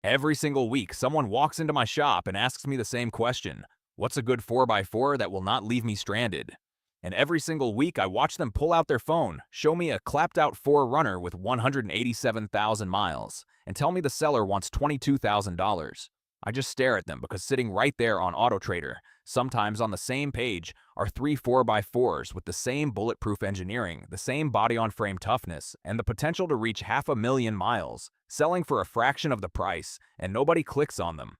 Every single week, someone walks into my shop and asks me the same question: what's a good 4x4 that will not leave me stranded? And every single week, I watch them pull out their phone, show me a clapped out 4Runner with 187,000 miles, and tell me the seller wants $22,000. I just stare at them because sitting right there on AutoTrader, sometimes on the same page, are three 4x4s with the same bulletproof engineering, the same body-on-frame toughness, and the potential to reach 500,000 miles, selling for a fraction of the price, and nobody clicks on them.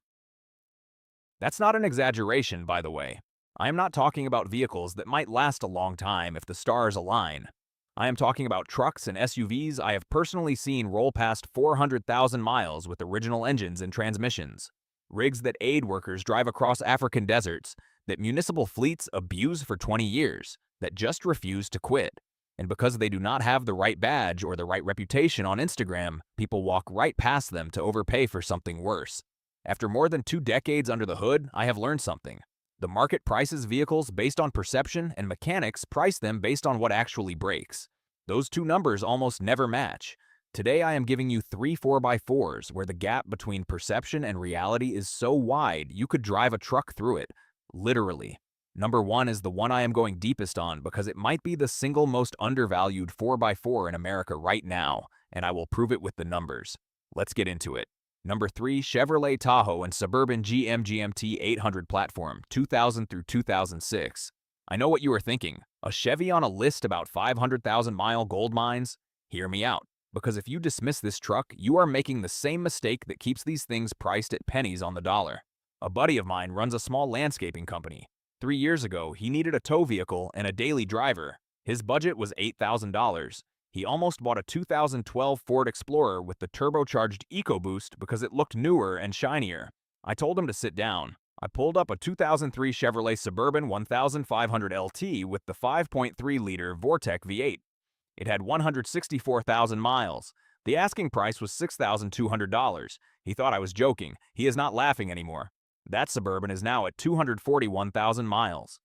That's not an exaggeration, by the way. I am not talking about vehicles that might last a long time if the stars align. I am talking about trucks and SUVs I have personally seen roll past 400,000 miles with original engines and transmissions. Rigs that aid workers drive across African deserts, that municipal fleets abuse for 20 years, that just refuse to quit. And because they do not have the right badge or the right reputation on Instagram, people walk right past them to overpay for something worse. After more than 2 decades under the hood, I have learned something. The market prices vehicles based on perception, and mechanics price them based on what actually breaks. Those two numbers almost never match. Today I am giving you 3 4x4s where the gap between perception and reality is so wide you could drive a truck through it. Literally. Number 1 is the one I am going deepest on because it might be the single most undervalued 4x4 in America right now, and I will prove it with the numbers. Let's get into it. Number 3, Chevrolet Tahoe and Suburban GMT800 platform, 2000 through 2006. I know what you are thinking. A Chevy on a list about 500,000-mile gold mines? Hear me out. Because if you dismiss this truck, you are making the same mistake that keeps these things priced at pennies on the dollar. A buddy of mine runs a small landscaping company. 3 years ago, he needed a tow vehicle and a daily driver. His budget was $8,000. He almost bought a 2012 Ford Explorer with the turbocharged EcoBoost because it looked newer and shinier. I told him to sit down. I pulled up a 2003 Chevrolet Suburban 1500 LT with the 5.3-liter Vortec V8. It had 164,000 miles. The asking price was $6,200. He thought I was joking. He is not laughing anymore. That Suburban is now at 241,000 miles.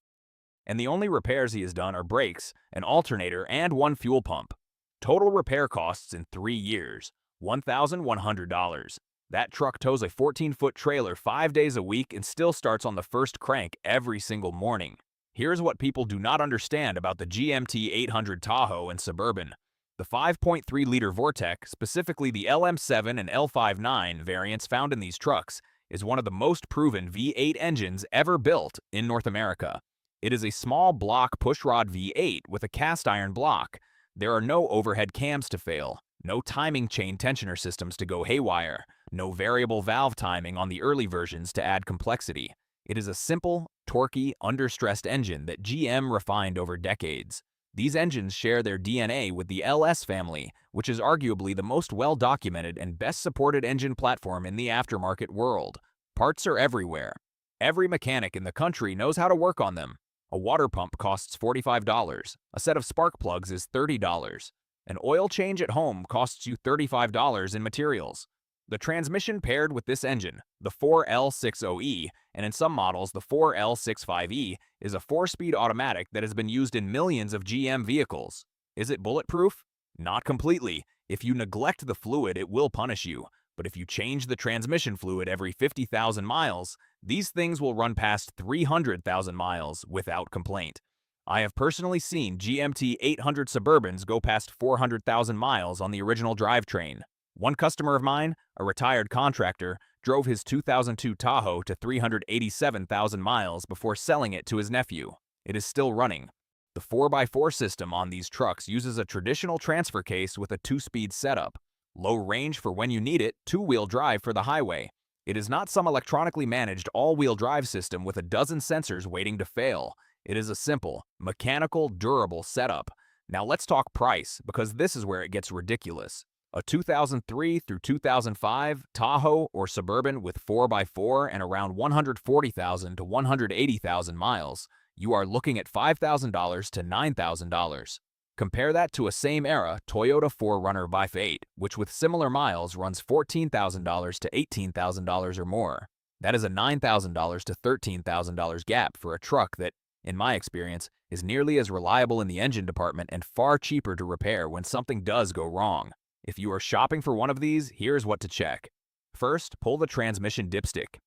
And the only repairs he has done are brakes, an alternator, and one fuel pump. Total repair costs in 3 years, $1,100. That truck tows a 14-foot trailer 5 days a week and still starts on the first crank every single morning. Here's what people do not understand about the GMT800 Tahoe and Suburban. The 5.3-liter Vortec, specifically the LM7 and L59 variants found in these trucks, is one of the most proven V8 engines ever built in North America. It is a small block pushrod V8 with a cast iron block. There are no overhead cams to fail, no timing chain tensioner systems to go haywire, no variable valve timing on the early versions to add complexity. It is a simple, torquey, understressed engine that GM refined over decades. These engines share their DNA with the LS family, which is arguably the most well-documented and best-supported engine platform in the aftermarket world. Parts are everywhere. Every mechanic in the country knows how to work on them. A water pump costs $45. A set of spark plugs is $30. An oil change at home costs you $35 in materials. The transmission paired with this engine, the 4L60E, and in some models the 4L65E, is a 4-speed automatic that has been used in millions of GM vehicles. Is it bulletproof? Not completely. If you neglect the fluid, it will punish you. But if you change the transmission fluid every 50,000 miles, these things will run past 300,000 miles without complaint. I have personally seen GMT 800 Suburbans go past 400,000 miles on the original drivetrain. One customer of mine, a retired contractor, drove his 2002 Tahoe to 387,000 miles before selling it to his nephew. It is still running. The 4x4 system on these trucks uses a traditional transfer case with a 2-speed setup. Low range for when you need it, 2-wheel drive for the highway. It is not some electronically managed all-wheel drive system with a dozen sensors waiting to fail. It is a simple, mechanical, durable setup. Now let's talk price, because this is where it gets ridiculous. A 2003 through 2005 Tahoe or Suburban with 4x4 and around 140,000 to 180,000 miles, you are looking at $5,000 to $9,000. Compare that to a same-era Toyota 4Runner V8, which with similar miles runs $14,000 to $18,000 or more. That is a $9,000 to $13,000 gap for a truck that, in my experience, is nearly as reliable in the engine department and far cheaper to repair when something does go wrong. If you are shopping for one of these, here's what to check. First, pull the transmission dipstick.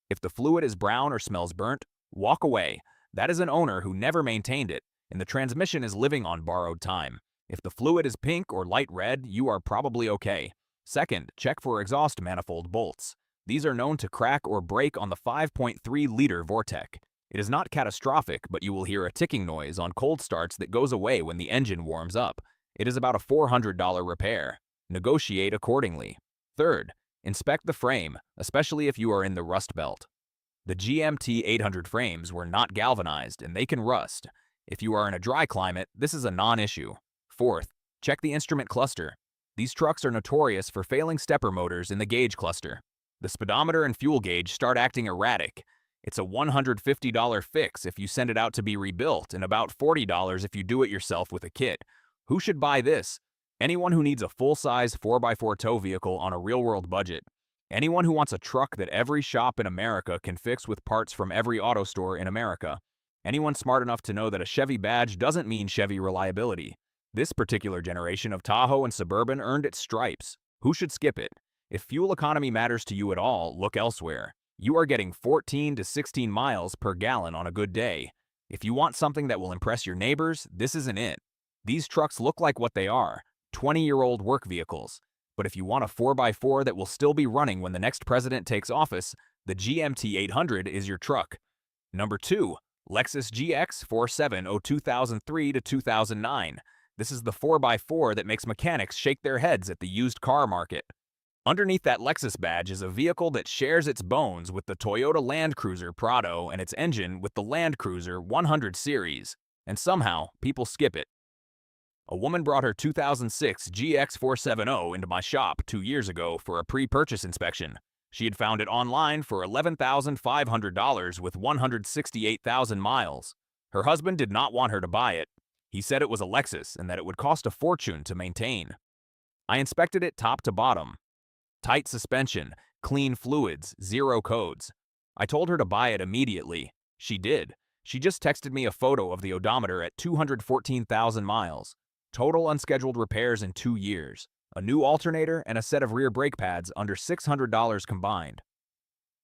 If the fluid is brown or smells burnt, walk away. That is an owner who never maintained it, and the transmission is living on borrowed time. If the fluid is pink or light red, you are probably okay. Second, check for exhaust manifold bolts. These are known to crack or break on the 5.3-liter Vortec. It is not catastrophic, but you will hear a ticking noise on cold starts that goes away when the engine warms up. It is about a $400 repair. Negotiate accordingly. Third, inspect the frame, especially if you are in the rust belt. The GMT800 frames were not galvanized and they can rust. If you are in a dry climate, this is a non-issue. Fourth, check the instrument cluster. These trucks are notorious for failing stepper motors in the gauge cluster. The speedometer and fuel gauge start acting erratic. It's a $150 fix if you send it out to be rebuilt and about $40 if you do it yourself with a kit. Who should buy this? Anyone who needs a full-size 4x4 tow vehicle on a real-world budget. Anyone who wants a truck that every shop in America can fix with parts from every auto store in America. Anyone smart enough to know that a Chevy badge doesn't mean Chevy reliability. This particular generation of Tahoe and Suburban earned its stripes. Who should skip it? If fuel economy matters to you at all, look elsewhere. You are getting 14 to 16 miles per gallon on a good day. If you want something that will impress your neighbors, this isn't it. These trucks look like what they are, 20-year-old work vehicles. But if you want a 4x4 that will still be running when the next president takes office, the GMT800 is your truck. Number 2. Lexus GX470 2003 to 2009. This is the 4x4 that makes mechanics shake their heads at the used car market. Underneath that Lexus badge is a vehicle that shares its bones with the Toyota Land Cruiser Prado and its engine with the Land Cruiser 100 series, and somehow people skip it. A woman brought her 2006 GX470 into my shop 2 years ago for a pre-purchase inspection. She had found it online for $11,500 with 168,000 miles. Her husband did not want her to buy it. He said it was a Lexus and that it would cost a fortune to maintain. I inspected it top to bottom. Tight suspension, clean fluids, zero codes. I told her to buy it immediately. She did. She just texted me a photo of the odometer at 214,000 miles. Total unscheduled repairs in 2 years. A new alternator and a set of rear brake pads under $600 combined.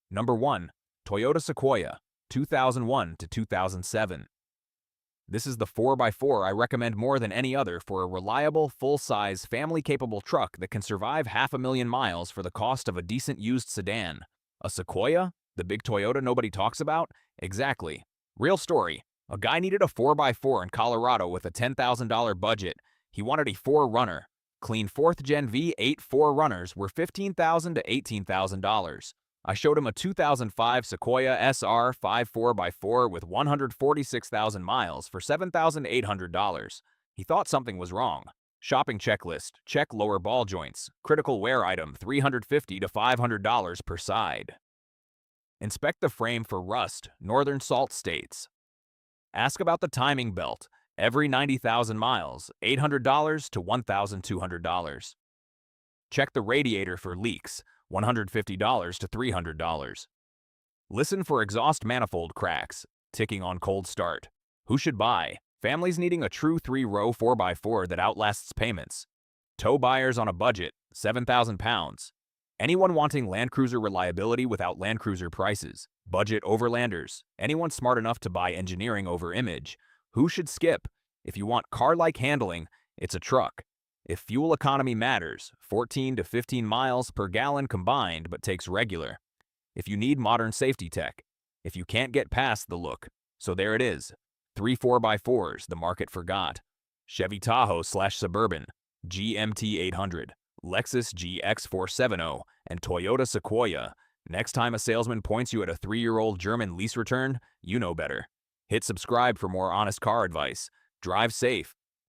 Number 1. Toyota Sequoia, 2001 to 2007. This is the 4x4 I recommend more than any other for a reliable, full-size, family-capable truck that can survive 500,000 miles for the cost of a decent used sedan. A Sequoia? The big Toyota nobody talks about? Exactly. Real story. A guy needed a 4x4 in Colorado with a $10,000 budget. He wanted a 4-runner. Clean 4th Gen V8 4-runners were $15,000 to $18,000. I showed him a 2005 Sequoia SR 5 4x4 with 146,000 miles for $7,800. He thought something was wrong. Shopping checklist, check lower ball joints. Critical wear item, $350 to $500 per side. Inspect the frame for rust, northern salt states. Ask about the timing belt. Every 90,000 miles, $800 to $1,200. Check the radiator for leaks, $150 to $300. Listen for exhaust manifold cracks, ticking on cold start. Who should buy? Families needing a true 3-row 4x4 that outlasts payments. Tow buyers on a budget, 7,000 pounds. Anyone wanting Land Cruiser reliability without Land Cruiser prices. Budget overlanders. Anyone smart enough to buy engineering over image. Who should skip? If you want car-like handling, it's a truck. If fuel economy matters, 14 to 15 miles per gallon combined but takes regular. If you need modern safety tech. If you can't get past the look. So there it is. 3 4x4s the market forgot. Chevy Tahoe / Suburban, GMT800, Lexus GX470, and Toyota Sequoia. Next time a salesman points you at a 3-year-old German lease return, you know better. Hit subscribe for more honest car advice. Drive safe.